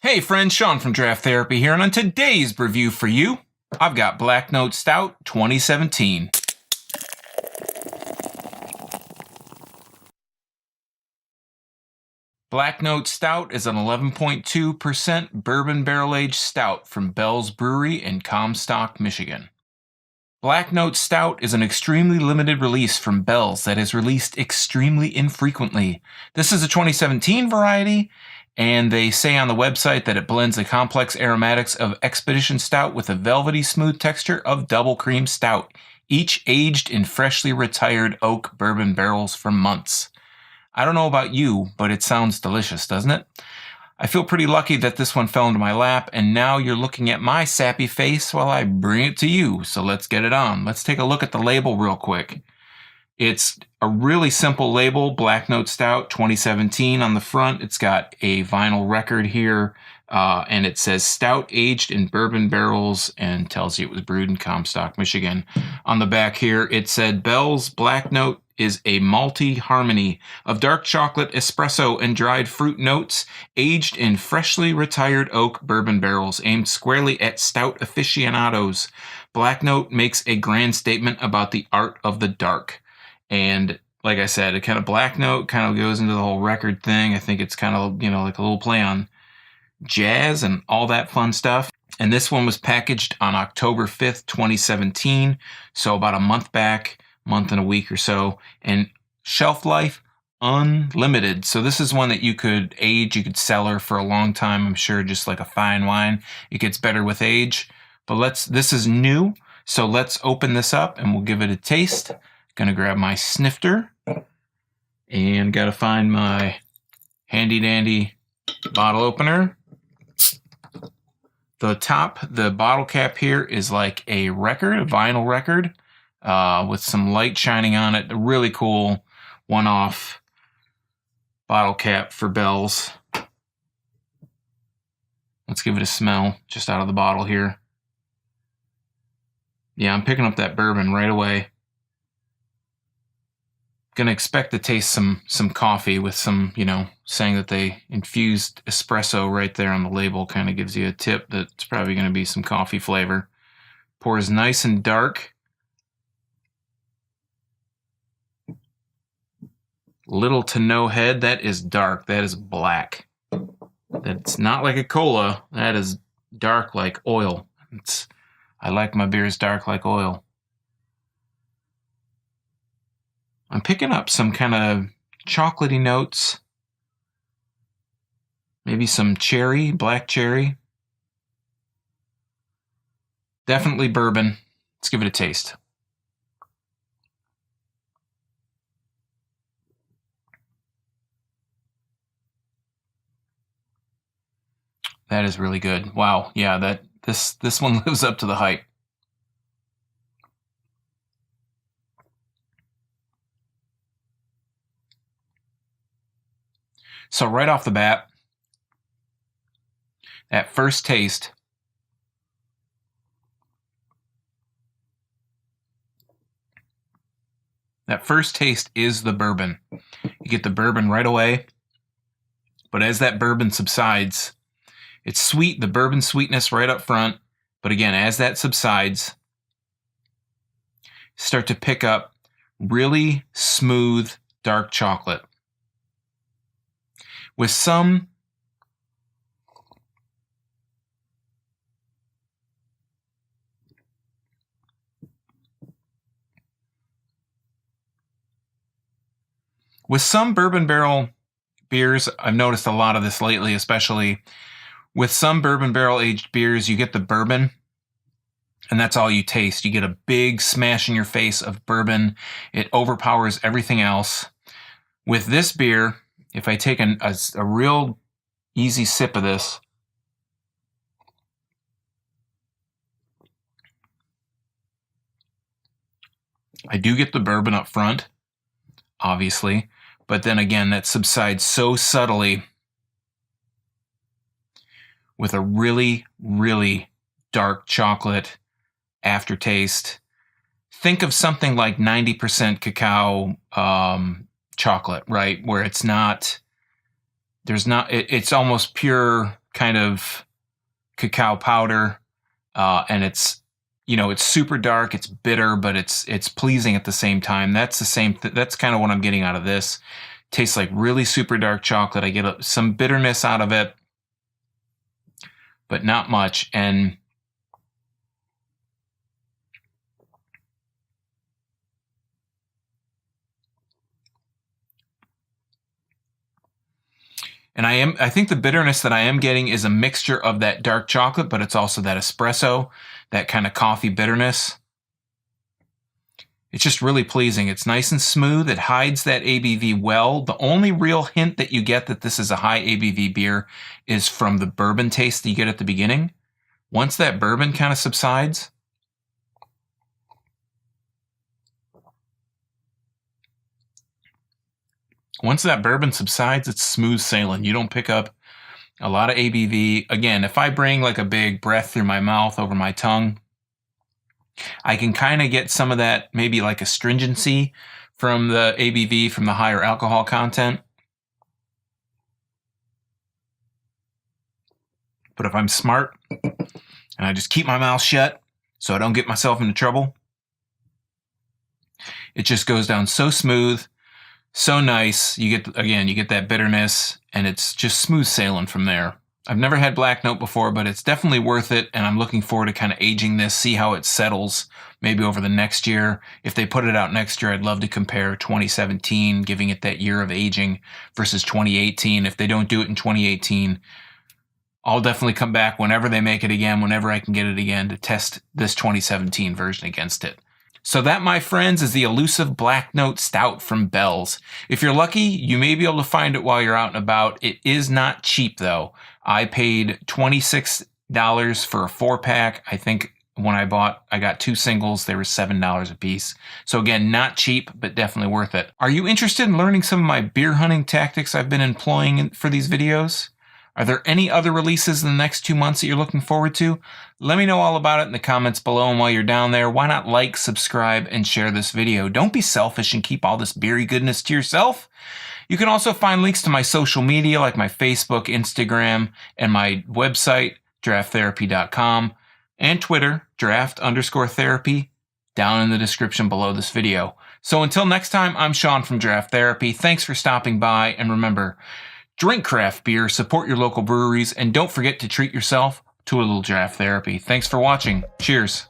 Hey friends, Sean from Draft Therapy here, and on today's review for you, I've got Black Note Stout 2017. Black Note Stout is an 11.2% bourbon barrel-aged stout from Bell's Brewery in Comstock, Michigan. Black Note Stout is an extremely limited release from Bell's that is released extremely infrequently. This is a 2017 variety, and they say on the website that it blends the complex aromatics of Expedition Stout with a velvety smooth texture of Double Cream Stout, each aged in freshly retired oak bourbon barrels for months. I don't know about you, but it sounds delicious, doesn't it? I feel pretty lucky that this one fell into my lap, and now you're looking at my sappy face while I bring it to you, so let's get it on. Let's take a look at the label real quick. It's a really simple label, Black Note Stout 2017 on the front. It's got a vinyl record here, and it says Stout aged in bourbon barrels and tells you it was brewed in Comstock, Michigan. On the back here, it said Bell's Black Note is a malty harmony of dark chocolate, espresso, and dried fruit notes, aged in freshly retired oak bourbon barrels, aimed squarely at stout aficionados. Black Note makes a grand statement about the art of the dark. And like I said, it kind of Black Note kind of goes into the whole record thing. I think it's kind of, like a little play on jazz and all that fun stuff. And this one was packaged on October 5th, 2017. So about a month and a week or so, and shelf life unlimited. So this is one that you could age, you could cellar for a long time. I'm sure, just like a fine wine, it gets better with age. But this is new, so let's open this up and we'll give it a taste. Gonna grab my snifter and gotta find my handy dandy bottle opener. The bottle cap here is like a record, a vinyl record. With some light shining on it. A really cool one-off bottle cap for Bell's. Let's give it a smell just out of the bottle here. Yeah, I'm picking up that bourbon right away. Gonna expect to taste some coffee with some, saying that they infused espresso right there on the label kind of gives you a tip that it's probably gonna be some coffee flavor. Pours nice and dark. Little to no head. That is dark. That is black. That's not like a cola. That is dark like oil. I like my beers dark like oil. I'm picking up some kind of chocolatey notes. Maybe some cherry, black cherry. Definitely bourbon. Let's give it a taste. That is really good. Wow, yeah, this one lives up to the hype. So right off the bat, that first taste, is the bourbon. You get the bourbon right away, but as that bourbon subsides, it's sweet, the bourbon sweetness right up front. But again, as that subsides, start to pick up really smooth dark chocolate. With some bourbon barrel beers, I've noticed a lot of this lately, especially with some bourbon barrel aged beers, you get the bourbon and that's all you taste. You get a big smash in your face of bourbon. It overpowers everything else. With this beer, if I take a real easy sip of this, I do get the bourbon up front, obviously, but then again, that subsides so subtly with a really, really dark chocolate aftertaste. Think of something like 90% cacao chocolate, right? Where it's almost pure kind of cacao powder, and it's, you know, it's super dark, it's bitter, but it's pleasing at the same time. That's the same. That's kind of what I'm getting out of this. Tastes like really super dark chocolate. I get some bitterness out of it, but not much. And I think the bitterness that I am getting is a mixture of that dark chocolate, but it's also that espresso, that kind of coffee bitterness. It's just really pleasing. It's nice and smooth. It hides that ABV well. The only real hint that you get that this is a high ABV beer is from the bourbon taste that you get at the beginning. Once that bourbon kind of subsides, it's smooth sailing. You don't pick up a lot of ABV. Again, if I bring like a big breath through my mouth over my tongue, I can kind of get some of that, maybe like astringency from the ABV, from the higher alcohol content. But if I'm smart and I just keep my mouth shut so I don't get myself into trouble, it just goes down so smooth, so nice. You get that bitterness, and it's just smooth sailing from there. I've never had Black Note before, but it's definitely worth it, and I'm looking forward to kind of aging this, see how it settles maybe over the next year. If they put it out next year, I'd love to compare 2017, giving it that year of aging, versus 2018. If they don't do it in 2018, I'll definitely come back whenever they make it again, whenever I can get it again, to test this 2017 version against it. So that, my friends, is the elusive Black Note Stout from Bell's. If you're lucky, you may be able to find it while you're out and about. It is not cheap, though. I paid $26 for a 4-pack. I think when I got 2 singles, they were $7 a piece. So again, not cheap, but definitely worth it. Are you interested in learning some of my beer hunting tactics I've been employing for these videos? Are there any other releases in the next 2 months that you're looking forward to? Let me know all about it in the comments below, and while you're down there, why not like, subscribe, and share this video? Don't be selfish and keep all this beery goodness to yourself. You can also find links to my social media like my Facebook, Instagram, and my website, drafttherapy.com, and Twitter, draft_therapy, down in the description below this video. So until next time, I'm Sean from Draft Therapy. Thanks for stopping by, and remember, drink craft beer, support your local breweries, and don't forget to treat yourself to a little draft therapy. Thanks for watching. Cheers.